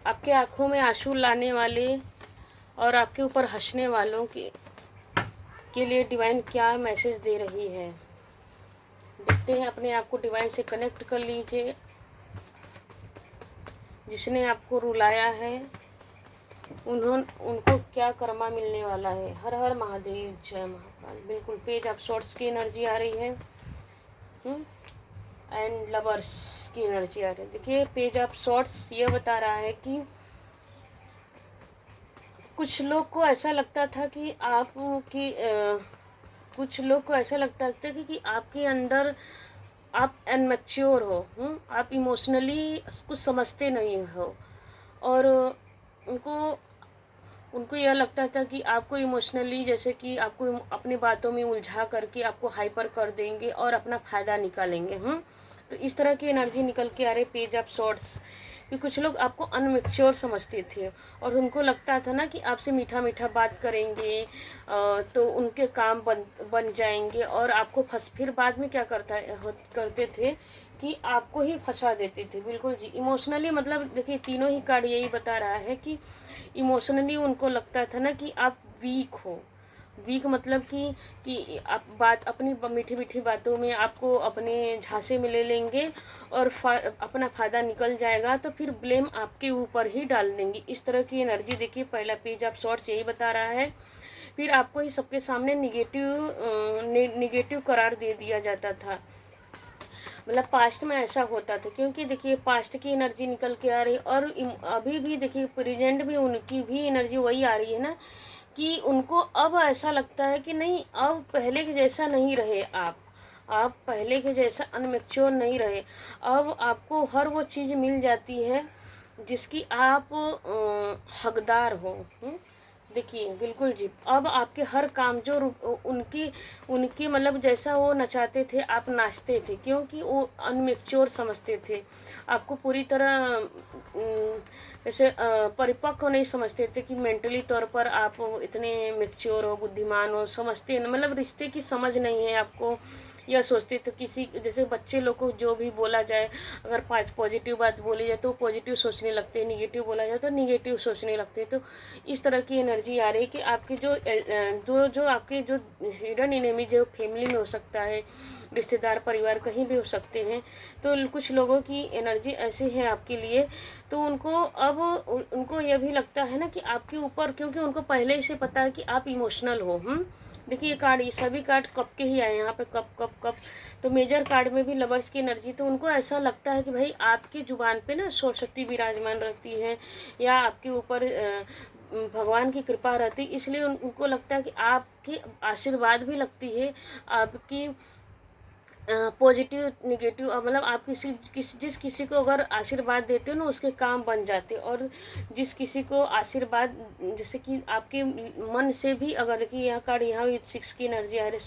आपके आँखों में आंसू लाने वाले और आपके ऊपर हँसने वालों के लिए डिवाइन क्या मैसेज दे रही है। देखते हैं, अपने आप को डिवाइन से कनेक्ट कर लीजिए। जिसने आपको रुलाया है उनको क्या कर्मा मिलने वाला है। हर हर महादेव, जय महाकाल। बिल्कुल पेज ऑफ सॉर्ट्स की एनर्जी आ रही है एंड लवर्स की एनर्जी आ रही है। देखिए, पेज ऑफ सॉर्ट्स ये बता रहा है कि कुछ लोग को ऐसा लगता था कि कुछ लोग को ऐसा लगता था कि आपके अंदर आप अनमैच्योर हो, आप इमोशनली कुछ समझते नहीं हो। और उनको उनको यह लगता था कि आपको इमोशनली, जैसे कि आपको अपनी बातों में उलझा करके आपको हाइपर कर देंगे और अपना फ़ायदा निकालेंगे। तो इस तरह की एनर्जी निकल के आ रही पेज ऑफ सॉर्ट्स कि कुछ लोग आपको अनमेच्योर समझते थे और उनको लगता था ना कि आपसे मीठा मीठा बात करेंगे तो उनके काम बन जाएंगे और आपको फिर बाद में क्या करते थे कि आपको ही फंसा देते थे। बिल्कुल जी, इमोशनली मतलब देखिए, तीनों ही कार्ड यही बता रहा है कि इमोशनली उनको लगता था ना कि आप वीक हो। वीक मतलब कि आप अपनी मीठी मीठी बातों में आपको अपने झांसे में ले लेंगे और अपना फ़ायदा निकल जाएगा तो फिर ब्लेम आपके ऊपर ही डाल देंगे। इस तरह की एनर्जी देखिए, पहला पेज ऑफ सॉर्ट्स यही बता रहा है। फिर आपको ही सबके सामने निगेटिव करार दे दिया जाता था। मतलब पास्ट में ऐसा होता था, क्योंकि देखिए पास्ट की एनर्जी निकल के आ रही है और अभी भी देखिए प्रेजेंट में उनकी भी एनर्जी वही आ रही है ना कि उनको अब ऐसा लगता है कि नहीं, अब पहले के जैसा नहीं रहे आप पहले के जैसा अनमेच्योर नहीं रहे। अब आपको हर वो चीज़ मिल जाती है जिसकी आप हकदार हो। देखिए बिल्कुल जी, अब आपके हर काम जो उनकी मतलब जैसा वो नचाते थे आप नाचते थे, क्योंकि वो अनमेच्योर समझते थे आपको पूरी तरह जैसे परिपक्व नहीं समझते थे कि मेंटली तौर पर आप इतने मेच्योर हो, बुद्धिमान हो, समझते मतलब रिश्ते की समझ नहीं है आपको। यह सोचते तो किसी जैसे बच्चे लोग को जो भी बोला जाए, अगर पॉजिटिव बात बोली जाए तो पॉजिटिव सोचने लगते हैं, निगेटिव बोला जाए तो निगेटिव सोचने लगते हैं। तो इस तरह की एनर्जी आ रही है कि आपके जो आपके जो हिडन एनिमी जो फैमिली में हो सकता है, रिश्तेदार परिवार कहीं भी हो सकते हैं। तो कुछ लोगों की एनर्जी ऐसी है आपके लिए, तो उनको यह भी लगता है ना कि आपके ऊपर, क्योंकि उनको पहले ही से पता है कि आप इमोशनल हो। देखिए, ये कार्ड, ये सभी कार्ड कप के ही आए यहाँ पे, कप कप कप। तो मेजर कार्ड में भी लवर्स की एनर्जी, तो उनको ऐसा लगता है कि भाई आपकी जुबान पे ना शक्ति विराजमान रहती है या आपके ऊपर भगवान की कृपा रहती है, इसलिए उनको लगता है कि आपकी आशीर्वाद भी लगती है, आपकी पॉजिटिव निगेटिव मतलब आप जिस किसी को अगर आशीर्वाद देते हो ना उसके काम बन जाते। और जिस किसी को आशीर्वाद, जैसे कि आपके मन से भी, अगर कि यह कार्ड यहाँ भी 6 की एनर्जी आ रही है,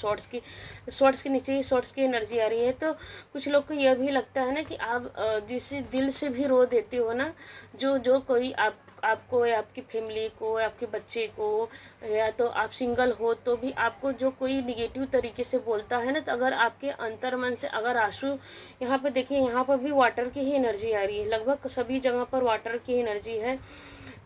शॉर्ट्स के नीचे ही शॉर्ट्स की एनर्जी आ रही है। तो कुछ लोग को यह भी लगता है ना कि आप जिस दिल से भी रो देते हो ना, जो कोई आपको या आपकी फैमिली को या आपके बच्चे को, या तो आप सिंगल हो तो भी आपको जो कोई निगेटिव तरीके से बोलता है ना, तो अगर आपके अंतर मन से अगर आंसू, यहाँ पे देखिए यहाँ पर भी वाटर की ही एनर्जी आ रही है, लगभग सभी जगह पर वाटर की एनर्जी है।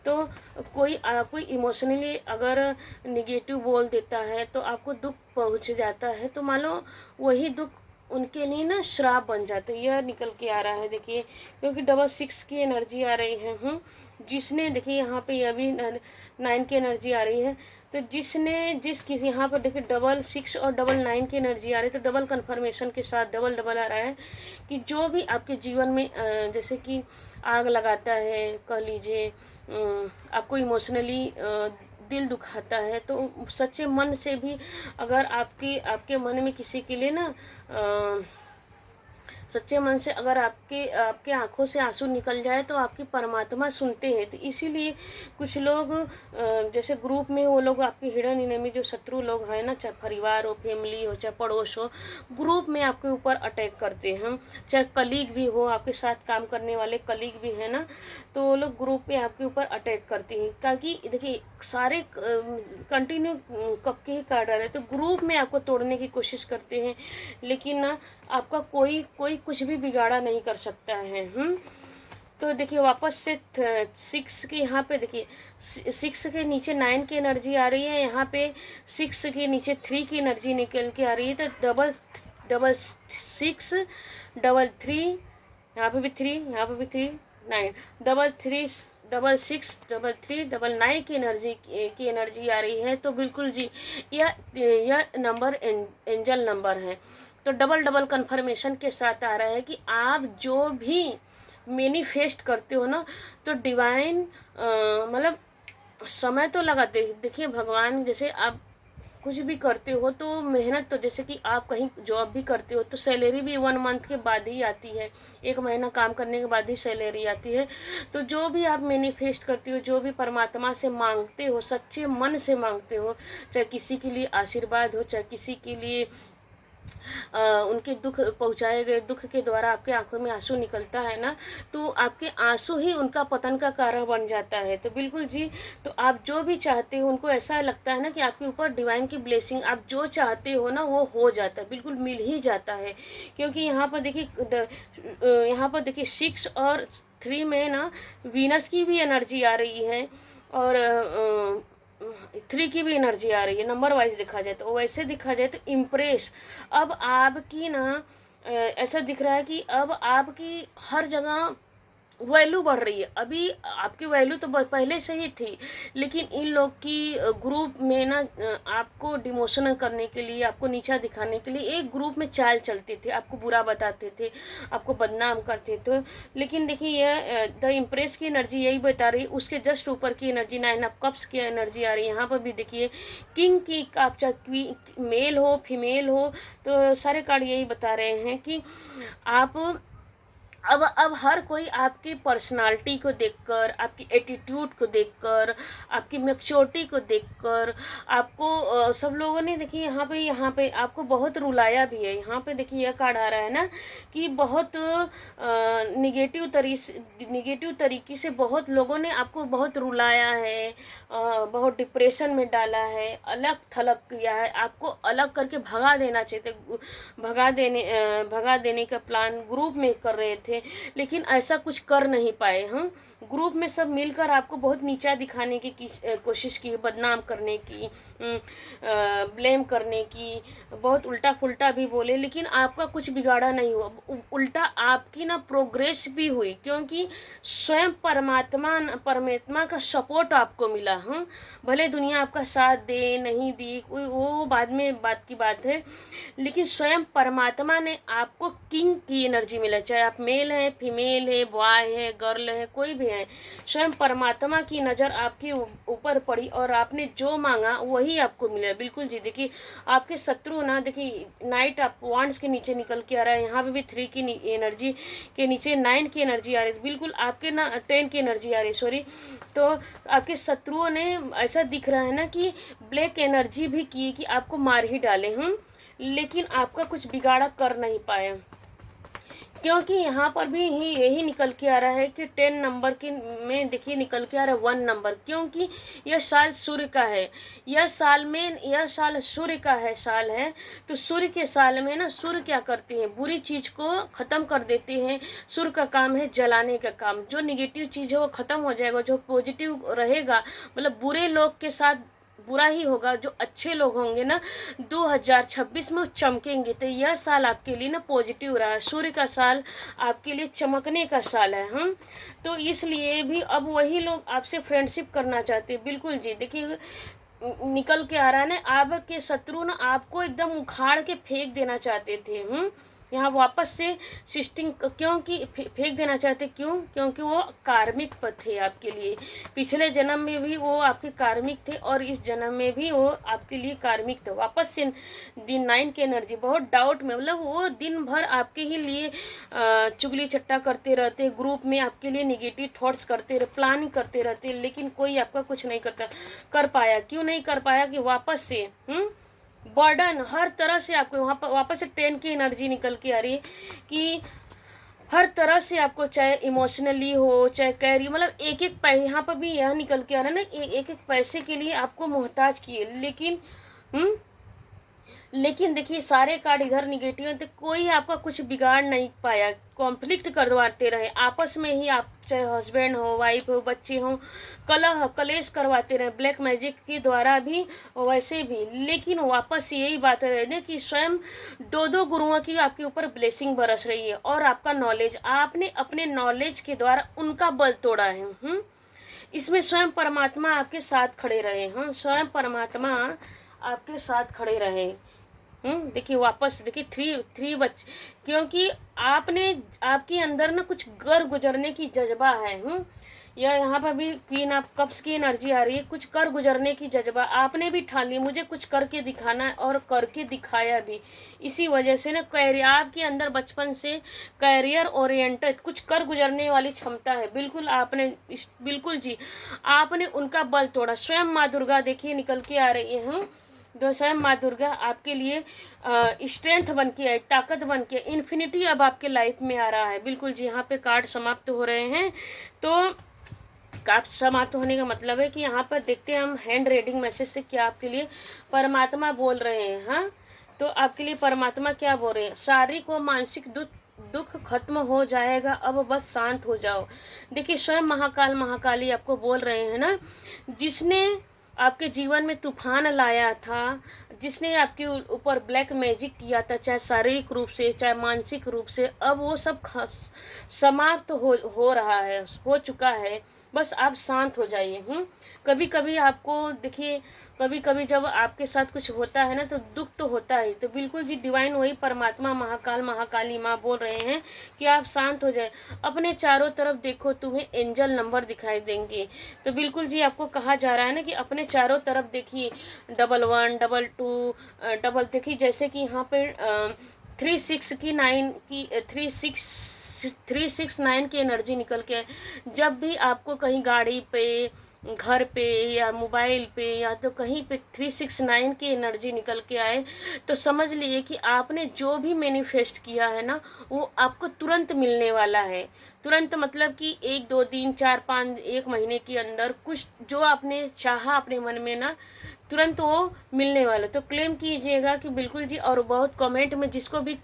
तो कोई इमोशनली अगर निगेटिव बोल देता है तो आपको दुख पहुँच जाता है, तो मान लो वही दुख उनके लिए ना श्राप बन जाता है। यह निकल के आ रहा है देखिए, क्योंकि डबल 6 की एनर्जी आ रही है। जिसने देखिए यहाँ पे यह भी 9 की एनर्जी आ रही है। तो जिस किसी यहाँ पर देखिए डबल 6 और डबल 9 की एनर्जी आ रही है, तो डबल कन्फर्मेशन के साथ डबल डबल आ रहा है कि जो भी आपके जीवन में जैसे कि आग लगाता है, कह लीजिए आपको इमोशनली दिल दुखाता है, तो सच्चे मन से भी अगर आपके मन में किसी के लिए ना सच्चे मन से अगर आपके आंखों से आंसू निकल जाए तो आपकी परमात्मा सुनते हैं। तो इसीलिए कुछ लोग जैसे ग्रुप में वो लोग आपके हिडन एनिमी जो शत्रु लोग हैं ना, चाहे परिवार हो, फैमिली हो, चाहे पड़ोस हो, ग्रुप में आपके ऊपर अटैक करते हैं। चाहे कलीग भी हो, आपके साथ काम करने वाले कलीग भी है ना, तो वो लोग ग्रुप में आपके ऊपर अटैक करते हैं। ताकि देखिए सारे कंटिन्यू कब के ही कार्ड आ रहे हैं, तो ग्रुप में आपको तोड़ने की कोशिश करते हैं, लेकिन ना आपका कोई कुछ भी बिगाड़ा नहीं कर सकता है। तो तो देखिए वापस से 6 के यहाँ पे देखिए 6 के नीचे 9 की एनर्जी आ रही है, यहाँ पे 6 के नीचे 3 की एनर्जी निकल के आ रही है। तो डबल 6 डबल 3, यहाँ पे भी 3, यहाँ पे भी 3, 9, डबल 3 डबल 6 डबल 3 डबल 9 की एनर्जी आ रही है। तो बिल्कुल जी यह नंबर एंजल नंबर है। तो डबल डबल कन्फर्मेशन के साथ आ रहा है कि आप जो भी मैनिफेस्ट करते हो ना, तो डिवाइन मतलब समय तो लगाते। देखिए भगवान, जैसे आप कुछ भी करते हो तो मेहनत, तो जैसे कि आप कहीं जॉब भी करते हो तो सैलरी भी 1 मंथ के बाद ही आती है, 1 महीना काम करने के बाद ही सैलरी आती है। तो जो भी आप मैनिफेस्ट करते हो, जो भी परमात्मा से मांगते हो, सच्चे मन से मांगते हो, चाहे किसी के लिए आशीर्वाद हो, चाहे किसी के लिए उनके दुख पहुंचाए गए दुख के द्वारा आपके आंखों में आंसू निकलता है ना, तो आपके आंसू ही उनका पतन का कारण बन जाता है। तो बिल्कुल जी, तो आप जो भी चाहते हो, उनको ऐसा लगता है ना कि आपके ऊपर डिवाइन की ब्लेसिंग, आप जो चाहते हो ना वो हो जाता है, बिल्कुल मिल ही जाता है। क्योंकि यहाँ पर देखिए 6 और 3 में ना वीनस की भी एनर्जी आ रही है, और 3 की भी एनर्जी आ रही है। नंबर वाइज देखा जाए तो, वैसे देखा जाए तो इम्प्रेस, अब आपकी ना ऐसा दिख रहा है कि अब आपकी हर जगह वैल्यू बढ़ रही है। अभी आपकी वैल्यू तो पहले से ही थी, लेकिन इन लोग की ग्रुप में ना आपको डिमोशन करने के लिए, आपको नीचा दिखाने के लिए एक ग्रुप में चाल चलते थे, आपको बुरा बताते थे, आपको बदनाम करते थे। लेकिन देखिए यह द इम्प्रेस की एनर्जी यही बता रही है। उसके जस्ट ऊपर की एनर्जी 9 ऑफ कप्स की एनर्जी आ रही है। यहाँ पर भी देखिए किंग की, आप चाहे मेल हो फीमेल हो, तो सारे कार्ड यही बता रहे हैं कि आप अब हर कोई आपकी पर्सनालिटी को देखकर, आपकी एटीट्यूड को देखकर, आपकी मैच्योरिटी को देखकर आपको सब लोगों ने देखिए यहाँ पे आपको बहुत रुलाया भी है। यहाँ पे देखिए यह कार्ड आ रहा है ना कि बहुत निगेटिव तरीके से बहुत लोगों ने आपको बहुत रुलाया है, बहुत डिप्रेशन में डाला है, अलग थलग किया है, आपको अलग करके भगा देना चाहिए थे, भगा देने का प्लान ग्रुप में कर रहे थे, लेकिन ऐसा कुछ कर नहीं पाए। हम ग्रुप में सब मिलकर आपको बहुत नीचा दिखाने की कोशिश की, बदनाम करने की, ब्लेम करने की, बहुत उल्टा पुल्टा भी बोले, लेकिन आपका कुछ बिगाड़ा नहीं हुआ, उल्टा आपकी ना प्रोग्रेस भी हुई, क्योंकि स्वयं परमात्मा का सपोर्ट आपको मिला। हम भले दुनिया आपका साथ दे नहीं दी, कोई वो बाद में बात की बात है, लेकिन स्वयं परमात्मा ने आपको किंग की एनर्जी मिला, चाहे आप मेल है फीमेल है, बॉय है, गर्ल है, कोई भी है, स्वयं परमात्मा की नज़र आपके ऊपर पड़ी और आपने जो मांगा वही आपको मिला। बिल्कुल जी, देखिए आपके शत्रु ना, देखिए नाइट ऑफ वांड्स के नीचे निकल के आ रहा है, यहाँ पे भी 3 की एनर्जी के नीचे 9 की एनर्जी आ रही है, बिल्कुल आपके ना 10 की एनर्जी आ रही है, सॉरी। तो आपके शत्रुओं ने ऐसा दिख रहा है ना कि ब्लैक एनर्जी भी की कि आपको मार ही डाले हम, लेकिन आपका कुछ बिगाड़ा कर नहीं पाए, क्योंकि यहाँ पर भी यही निकल के आ रहा है कि 10 नंबर के में देखिए निकल के आ रहा है 1 नंबर, क्योंकि यह साल सूर्य का है, यह साल सूर्य का है साल है। तो सूर्य के साल में ना सूर्य क्या करते हैं, बुरी चीज़ को ख़त्म कर देते हैं। सूर्य का काम है जलाने का काम, जो निगेटिव चीज़ है वो ख़त्म हो जाएगा, जो पॉजिटिव रहेगा, मतलब बुरे लोग के साथ बुरा ही होगा, जो अच्छे लोग होंगे ना 2026 में चमकेंगे। तो यह साल आपके लिए ना पॉजिटिव रहा, सूर्य का साल आपके लिए चमकने का साल है। हम तो इसलिए भी अब वही लोग आपसे फ्रेंडशिप करना चाहते हैं। बिल्कुल जी, देखिए निकल के आ रहा है ना, आपके शत्रु ना आपको एकदम उखाड़ के फेंक देना चाहते थे। यहाँ वापस से सिस्टिंग क्योंकि फेंक देना चाहते, क्योंकि वो कार्मिक पद थे आपके लिए, पिछले जन्म में भी वो आपके कार्मिक थे और इस जन्म में भी वो आपके लिए कार्मिक थे। वापस से दिन 9 की एनर्जी, बहुत डाउट में, मतलब वो दिन भर आपके ही लिए चुगली चट्टा करते रहते, ग्रुप में आपके लिए निगेटिव थॉट्स करते रहे, प्लानिंग करते रहते, लेकिन कोई आपका कुछ नहीं कर पाया। क्यों नहीं कर पाया कि वापस से बर्डन हर तरह से आपको वहाँ पर वापस से 10 की एनर्जी निकल के आ रही है कि हर तरह से आपको, चाहे इमोशनली हो चाहे कैरी, मतलब एक यहाँ पर भी यह निकल के आ रहा है ना, एक पैसे के लिए आपको मोहताज किए, लेकिन लेकिन देखिए सारे कार्ड इधर निगेटिव हैं, तो कोई आपका कुछ बिगाड़ नहीं पाया, कॉन्फ्लिक्ट करवाते रहे आपस में ही, आप चाहे हस्बैंड हो, वाइफ हो, बच्चे हो, कलह कलेश करवाते रहे ब्लैक मैजिक के द्वारा भी वैसे भी। लेकिन वापस यही बात है ना कि स्वयं दो दो गुरुओं की आपके ऊपर ब्लेसिंग बरस रही है, और आपका नॉलेज, आपने अपने नॉलेज के द्वारा उनका बल तोड़ा है। इसमें स्वयं परमात्मा आपके साथ खड़े रहे, हाँ, स्वयं परमात्मा आपके साथ खड़े रहे। देखिए वापस देखिए थ्री थ्री बच, क्योंकि आपने, आपके अंदर ना कुछ कर गुजरने की जज्बा है। या यहाँ पर भी क्वीन ऑफ कप्स की एनर्जी आ रही है, कुछ कर गुजरने की जज्बा आपने भी ठान ली, मुझे कुछ करके दिखाना है, और करके दिखाया भी। इसी वजह से ना कैरियर आपके अंदर बचपन से कैरियर ओरिएंटेड कुछ कर गुजरने वाली क्षमता है, बिल्कुल आपने बिल्कुल जी आपने उनका बल तोड़ा। स्वयं माँ दुर्गा देखिए निकल के आ रही है, जो स्वयं माँ दुर्गा आपके लिए स्ट्रेंथ बन के आई, ताकत बन के, इन्फिनिटी अब आपके लाइफ में आ रहा है। बिल्कुल जी, यहाँ पे कार्ड समाप्त हो रहे हैं। तो कार्ड समाप्त होने का मतलब है कि यहाँ पर देखते हैं हम हैंड रीडिंग मैसेज से क्या आपके लिए परमात्मा बोल रहे हैं। हाँ, तो आपके लिए परमात्मा क्या बोल रहे हैं? शारीरिक व मानसिक दुख खत्म हो जाएगा, अब बस शांत हो जाओ। देखिए स्वयं महाकाल महाकाली आपको बोल रहे हैं ना, जिसने आपके जीवन में तूफान लाया था, जिसने आपके ऊपर ब्लैक मैजिक किया था, चाहे शारीरिक रूप से चाहे मानसिक रूप से, अब वो सब समाप्त हो रहा है, हो चुका है। बस आप शांत हो जाइए। कभी कभी आपको देखिए, कभी कभी जब आपके साथ कुछ होता है ना तो दुख तो होता है, तो बिल्कुल जी डिवाइन वही परमात्मा महाकाल महाकाली माँ बोल रहे हैं कि आप शांत हो जाए। अपने चारों तरफ देखो, तुम्हें एंजल नंबर दिखाई देंगे। तो बिल्कुल जी आपको कहा जा रहा है ना कि अपने चारों तरफ देखिए, 11 22 डबल, देखिए जैसे कि यहाँ पे 369 की एनर्जी निकल के आए। जब भी आपको कहीं गाड़ी पे, घर पे या मोबाइल पे या तो कहीं पे 369 की एनर्जी निकल के आए, तो समझ लीजिए कि आपने जो भी मैनिफेस्ट किया है ना वो आपको तुरंत मिलने वाला है। तुरंत मतलब कि 1 2 3 4 5 1 महीने के अंदर कुछ जो आपने चाहा अपने मन में ना, तुरंत वो मिलने वाला। तो क्लेम कीजिएगा कि बिल्कुल जी। और बहुत कमेंट में जिसको भी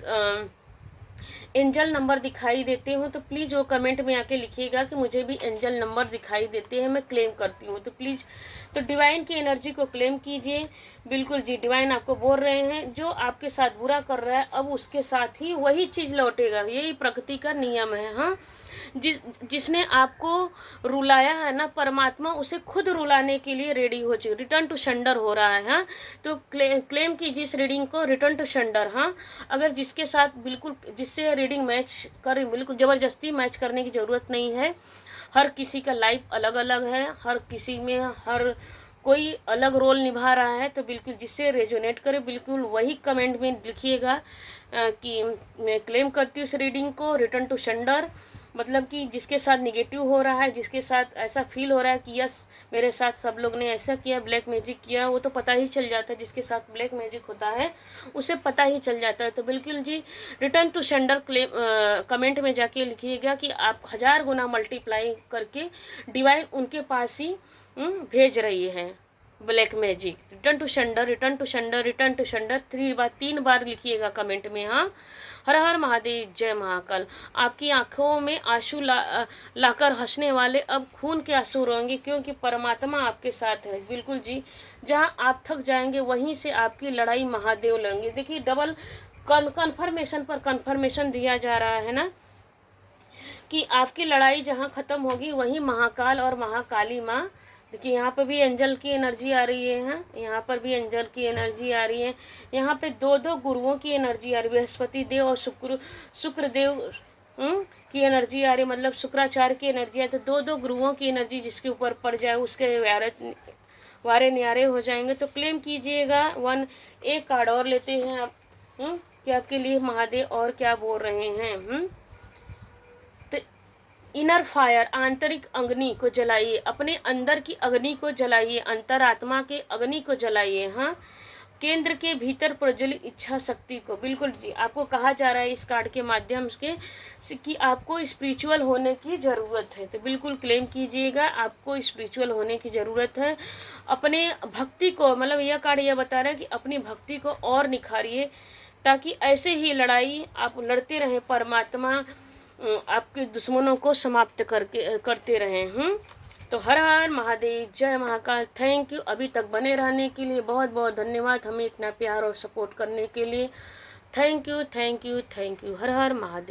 एंजल नंबर दिखाई देते हो तो प्लीज़ वो कमेंट में आके लिखिएगा कि मुझे भी एंजल नंबर दिखाई देते हैं, मैं क्लेम करती हूँ। तो प्लीज़, तो डिवाइन की एनर्जी को क्लेम कीजिए। बिल्कुल जी, डिवाइन आपको बोल रहे हैं जो आपके साथ बुरा कर रहा है अब उसके साथ ही वही चीज़ लौटेगा, यही प्रकृति का नियम है। हाँ, जिसने आपको रुलाया है ना, परमात्मा उसे खुद रुलाने के लिए रेडी हो चुकी, रिटर्न टू सेंडर हो रहा है। हाँ, तो क्लेम कीजिए इस रीडिंग को, रिटर्न टू सेंडर। हाँ, अगर जिसके साथ बिल्कुल जिससे रीडिंग मैच कर, बिल्कुल ज़बरदस्ती मैच करने की ज़रूरत नहीं है। हर किसी का लाइफ अलग अलग है, हर किसी में हर कोई अलग रोल निभा रहा है। तो बिल्कुल जिससे रेजोनेट करे बिल्कुल वही कमेंट में लिखिएगा कि मैं क्लेम करती हूँ इस रीडिंग को, रिटर्न टू सेंडर। मतलब कि जिसके साथ निगेटिव हो रहा है, जिसके साथ ऐसा फील हो रहा है कि यस मेरे साथ सब लोग ने ऐसा किया, ब्लैक मैजिक किया, वो तो पता ही चल जाता है। जिसके साथ ब्लैक मैजिक होता है उसे पता ही चल जाता है। तो बिल्कुल जी return to sender claim comment में जाके लिखिएगा कि आप 1000 गुना मल्टीप्लाई करके डिवाइन उनके पास ही भेज रही है black magic. Return to sender, return to sender, return to sender 3 बार लिखिएगा कमेंट में। हाँ, हर हर महादेव, जय महाकाल। आपकी आंखों में आंसू लाकर हंसने वाले अब खून के आंसू रोएंगे, क्योंकि परमात्मा आपके साथ है। बिल्कुल जी, जहाँ आप थक जाएंगे वहीं से आपकी लड़ाई महादेव लड़ेंगे। देखिए डबल कन्फर्मेशन पर कन्फर्मेशन दिया जा रहा है ना कि आपकी लड़ाई जहाँ ख़त्म होगी वहीं महाकाल और महाकाली माँ। देखिए यहाँ पर भी एंजल की एनर्जी आ रही है। हाँ, यहाँ पर भी एंजल की एनर्जी आ रही है। यहाँ पे 2 गुरुओं की एनर्जी आ रही है, बृहस्पति देव और शुक्रदेव की एनर्जी आ रही है, मतलब शुक्राचार्य की एनर्जी है। तो 2 गुरुओं की एनर्जी जिसके ऊपर पड़ जाए उसके वारे न्यारे हो जाएंगे। तो क्लेम कीजिएगा। 1 एक कार्ड और लेते हैं आप कि आपके लिए महादेव और क्या बोल रहे हैं। तो इनर फायर, आंतरिक अग्नि को जलाइए, अपने अंदर की अग्नि को जलाइए, अंतरात्मा के अग्नि को जलाइए। हाँ, केंद्र के भीतर प्रज्वलित इच्छा शक्ति को, बिल्कुल जी आपको कहा जा रहा है इस कार्ड के माध्यम से कि आपको स्पिरिचुअल होने की ज़रूरत है। तो बिल्कुल क्लेम कीजिएगा, आपको स्पिरिचुअल होने की ज़रूरत है। अपने भक्ति को, मतलब यह कार्ड यह बता रहा है कि अपनी भक्ति को और निखारिए, ताकि ऐसे ही लड़ाई आप लड़ते रहें, परमात्मा आपके दुश्मनों को समाप्त करते रहें। तो हर हर महादेव, जय महाकाल। थैंक यू अभी तक बने रहने के लिए, बहुत बहुत धन्यवाद हमें इतना प्यार और सपोर्ट करने के लिए। Thank you thank you thank you. Her her Mahadev.